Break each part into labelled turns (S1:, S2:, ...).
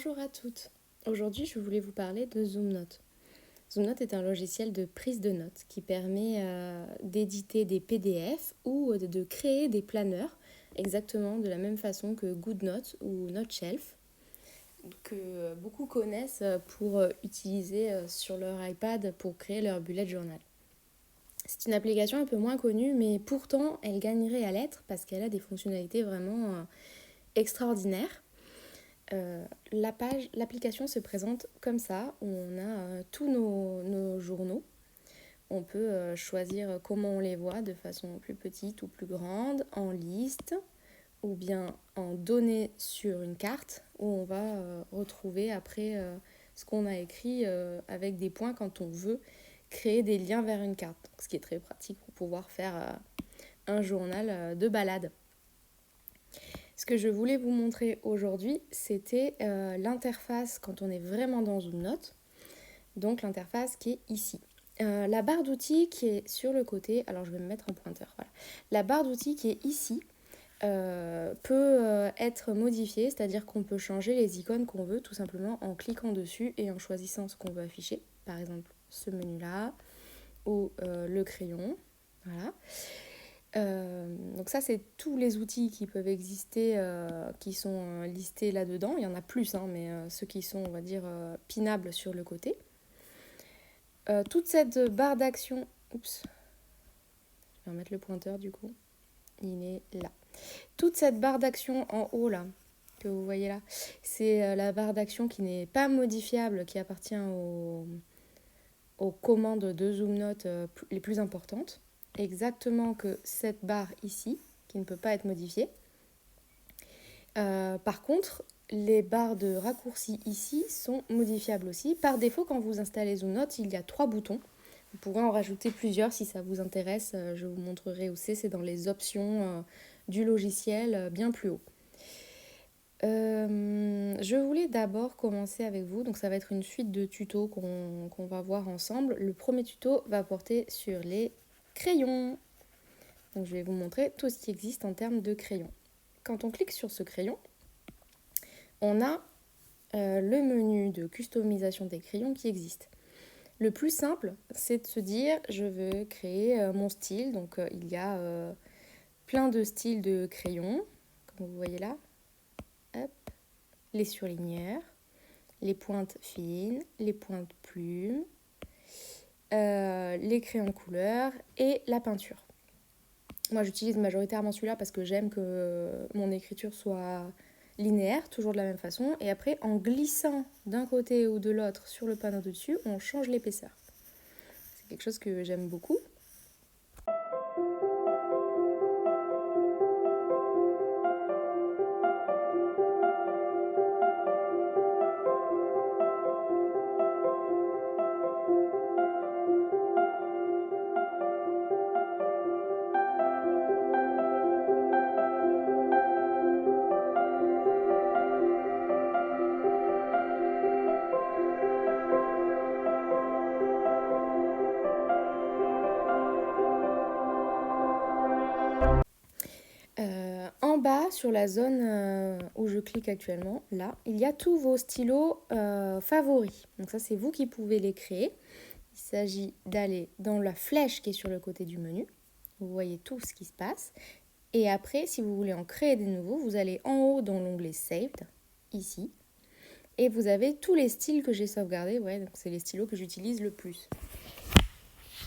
S1: Bonjour à toutes. Aujourd'hui, je voulais vous parler de ZoomNote. ZoomNote est un logiciel de prise de notes qui permet d'éditer des PDF ou de créer des planeurs exactement de la même façon que GoodNote ou NoteShelf que beaucoup connaissent pour utiliser sur leur iPad pour créer leur bullet journal. C'est une application un peu moins connue, mais pourtant elle gagnerait à l'être parce qu'elle a des fonctionnalités vraiment extraordinaires. L'application se présente comme ça, où on a tous nos journaux. On peut choisir comment on les voit de façon plus petite ou plus grande, en liste, ou bien en données sur une carte, où on va retrouver après ce qu'on a écrit avec des points quand on veut créer des liens vers une carte. Donc, ce qui est très pratique pour pouvoir faire un journal de balade. Ce que je voulais vous montrer aujourd'hui, c'était l'interface quand on est vraiment dans ZoomNote. Donc l'interface qui est ici. La barre d'outils qui est sur le côté, alors je vais me mettre en pointeur, voilà. La barre d'outils qui est ici peut être modifiée, c'est-à-dire qu'on peut changer les icônes qu'on veut tout simplement en cliquant dessus et en choisissant ce qu'on veut afficher. Par exemple ce menu-là ou le crayon, voilà. Donc ça, c'est tous les outils qui peuvent exister, qui sont listés là-dedans. Il y en a plus, mais ceux qui sont, on va dire, pinables sur le côté. Toute cette barre d'action... Oups, je vais remettre le pointeur du coup. Il est là. Toute cette barre d'action en haut, là, que vous voyez là, c'est la barre d'action qui n'est pas modifiable, qui appartient aux commandes de ZoomNote les plus importantes. Exactement que cette barre ici, qui ne peut pas être modifiée. Par contre, les barres de raccourcis ici sont modifiables aussi. Par défaut, quand vous installez ZoomNote, il y a 3 boutons. Vous pourrez en rajouter plusieurs si ça vous intéresse. Je vous montrerai où c'est dans les options du logiciel bien plus haut. Je voulais d'abord commencer avec vous, donc ça va être une suite de tutos qu'on va voir ensemble. Le premier tuto va porter sur les crayons. Donc je vais vous montrer tout ce qui existe en termes de crayons. Quand on clique sur ce crayon, on a le menu de customisation des crayons qui existe. Le plus simple, c'est de se dire je veux créer mon style. Donc il y a plein de styles de crayons, comme vous voyez là. Hop. Les surligneurs, les pointes fines, les pointes plumes, les crayons couleur et la peinture. Moi, j'utilise majoritairement celui-là parce que j'aime que mon écriture soit linéaire, toujours de la même façon. Et après, en glissant d'un côté ou de l'autre sur le panneau de dessus, on change l'épaisseur. C'est quelque chose que j'aime beaucoup. En bas, sur la zone où je clique actuellement, là, il y a tous vos stylos favoris. Donc ça, c'est vous qui pouvez les créer. Il s'agit d'aller dans la flèche qui est sur le côté du menu. Vous voyez tout ce qui se passe. Et après, si vous voulez en créer des nouveaux, vous allez en haut dans l'onglet Saved, ici. Et vous avez tous les styles que j'ai sauvegardés. Ouais, donc c'est les stylos que j'utilise le plus.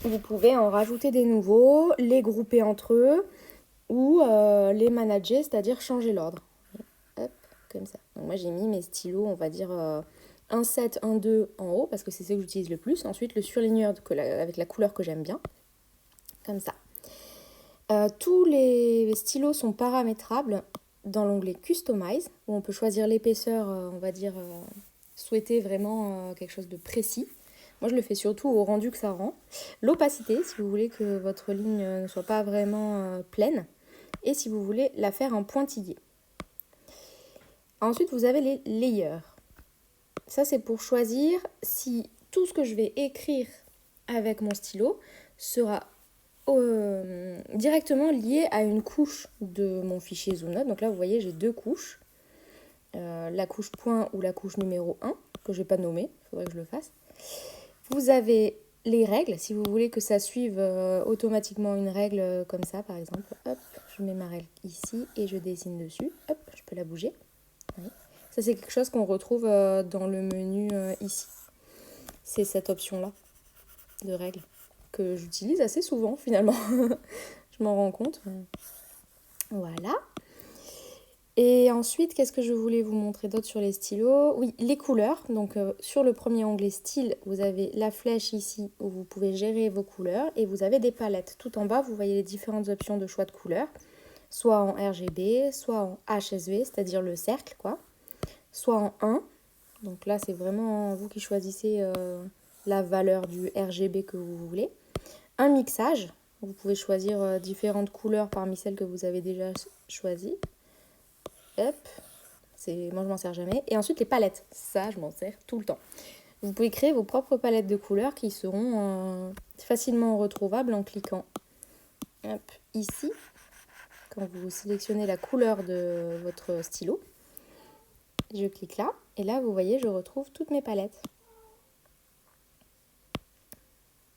S1: Vous pouvez en rajouter des nouveaux, les grouper entre eux ou les manager, c'est-à-dire changer l'ordre. Hop, comme ça. Donc moi, j'ai mis mes stylos, on va dire 1,7, 1,2 en haut, parce que c'est ce que j'utilise le plus. Ensuite, le surligneur avec la couleur que j'aime bien. Comme ça. Tous les stylos sont paramétrables dans l'onglet Customize, où on peut choisir l'épaisseur, on va dire, souhaiter vraiment quelque chose de précis. Moi, je le fais surtout au rendu que ça rend. L'opacité, si vous voulez que votre ligne ne soit pas vraiment pleine. Et si vous voulez la faire en pointillé. Ensuite, vous avez les layers. Ça, c'est pour choisir si tout ce que je vais écrire avec mon stylo sera directement lié à une couche de mon fichier ZoomNote. Donc là, vous voyez, j'ai 2 couches. la couche point ou la couche numéro 1, que je n'ai pas nommée, il faudrait que je le fasse. Vous avez les règles, si vous voulez que ça suive automatiquement une règle comme ça, par exemple. Hop, je mets ma règle ici et je dessine dessus. Hop, je peux la bouger. Oui. Ça, c'est quelque chose qu'on retrouve dans le menu ici. C'est cette option-là de règles que j'utilise assez souvent, finalement. Je m'en rends compte. Voilà. Et ensuite, qu'est-ce que je voulais vous montrer d'autre sur les stylos? Oui, les couleurs. Donc, sur le premier onglet style, vous avez la flèche ici où vous pouvez gérer vos couleurs. Et vous avez des palettes. Tout en bas, vous voyez les différentes options de choix de couleurs. Soit en RGB, soit en HSV, c'est-à-dire le cercle, quoi. Soit en 1. Donc là, c'est vraiment vous qui choisissez la valeur du RGB que vous voulez. Un mixage. Vous pouvez choisir différentes couleurs parmi celles que vous avez déjà choisies. Hop, moi je m'en sers jamais. Et ensuite les palettes, ça je m'en sers tout le temps. Vous pouvez créer vos propres palettes de couleurs qui seront facilement retrouvables en cliquant hop, ici, quand vous sélectionnez la couleur de votre stylo. Je clique là, et là vous voyez je retrouve toutes mes palettes.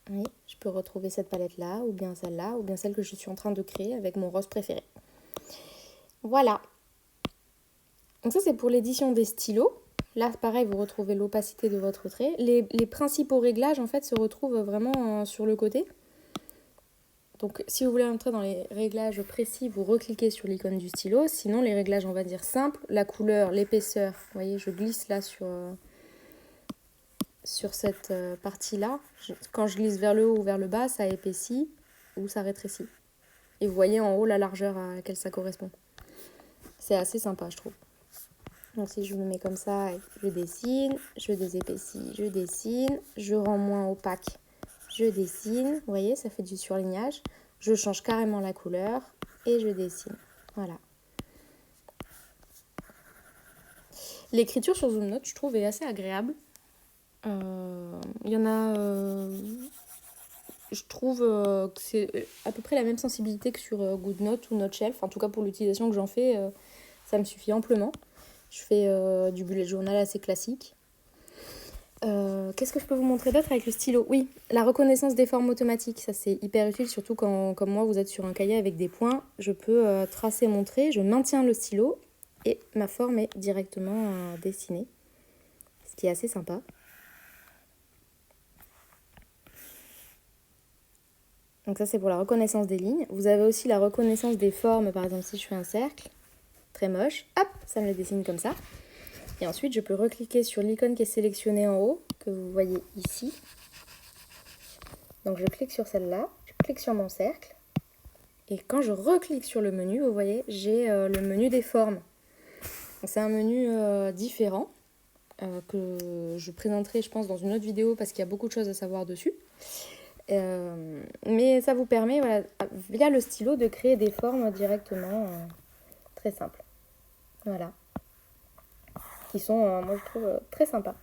S1: Oui, je peux retrouver cette palette là, ou bien celle-là, ou bien celle que je suis en train de créer avec mon rose préféré. Voilà. Donc ça, c'est pour l'édition des stylos. Là, pareil, vous retrouvez l'opacité de votre trait. Les principaux réglages, en fait, se retrouvent vraiment sur le côté. Donc, si vous voulez entrer dans les réglages précis, vous recliquez sur l'icône du stylo. Sinon, les réglages, on va dire simples, la couleur, l'épaisseur. Vous voyez, je glisse là sur cette partie-là. Quand je glisse vers le haut ou vers le bas, ça épaissit ou ça rétrécit. Et vous voyez en haut la largeur à laquelle ça correspond. C'est assez sympa, je trouve. Donc si je me mets comme ça, je dessine, je désépaissis, je dessine, je rends moins opaque, je dessine. Vous voyez, ça fait du surlignage. Je change carrément la couleur et je dessine. Voilà. L'écriture sur Zoom Notes, je trouve, est assez agréable. Il y en a... je trouve que c'est à peu près la même sensibilité que sur GoodNote ou NoteShelf. En tout cas, pour l'utilisation que j'en fais, ça me suffit amplement. Je fais du bullet journal assez classique. Qu'est-ce que je peux vous montrer d'autre avec le stylo? Oui, la reconnaissance des formes automatiques. Ça, c'est hyper utile, surtout quand, comme moi, vous êtes sur un cahier avec des points. Je peux tracer mon trait, je maintiens le stylo et ma forme est directement dessinée. Ce qui est assez sympa. Donc ça, c'est pour la reconnaissance des lignes. Vous avez aussi la reconnaissance des formes. Par exemple, si je fais un cercle, très moche, hop, ça me le dessine comme ça. Et ensuite, je peux recliquer sur l'icône qui est sélectionnée en haut, que vous voyez ici. Donc, je clique sur celle-là, je clique sur mon cercle. Et quand je reclique sur le menu, vous voyez, j'ai le menu des formes. C'est un menu différent que je présenterai, je pense, dans une autre vidéo parce qu'il y a beaucoup de choses à savoir dessus. Mais ça vous permet, voilà, via le stylo, de créer des formes directement très simples. Voilà. Qui sont, moi je trouve, très sympas.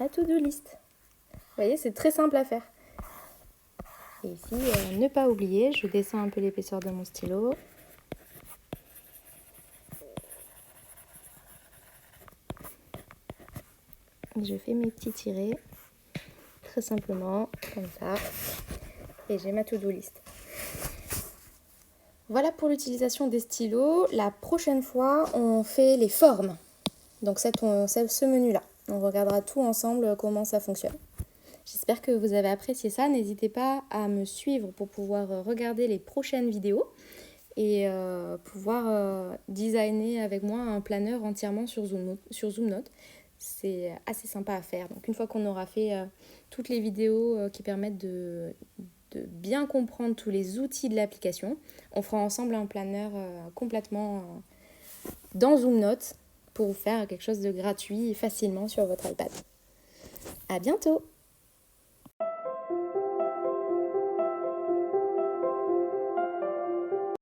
S1: La to-do list. Vous voyez, c'est très simple à faire. Et ici, ne pas oublier, je descends un peu l'épaisseur de mon stylo. Je fais mes petits tirets, très simplement, comme ça. Et j'ai ma to-do list. Voilà pour l'utilisation des stylos. La prochaine fois, on fait les formes. Donc ce menu-là. On regardera tout ensemble comment ça fonctionne. J'espère que vous avez apprécié ça. N'hésitez pas à me suivre pour pouvoir regarder les prochaines vidéos et pouvoir designer avec moi un planeur entièrement sur Zoom Notes. C'est assez sympa à faire. Donc une fois qu'on aura fait toutes les vidéos qui permettent de bien comprendre tous les outils de l'application, on fera ensemble un planeur complètement dans Zoom Notes pour vous faire quelque chose de gratuit et facilement sur votre iPad. À bientôt!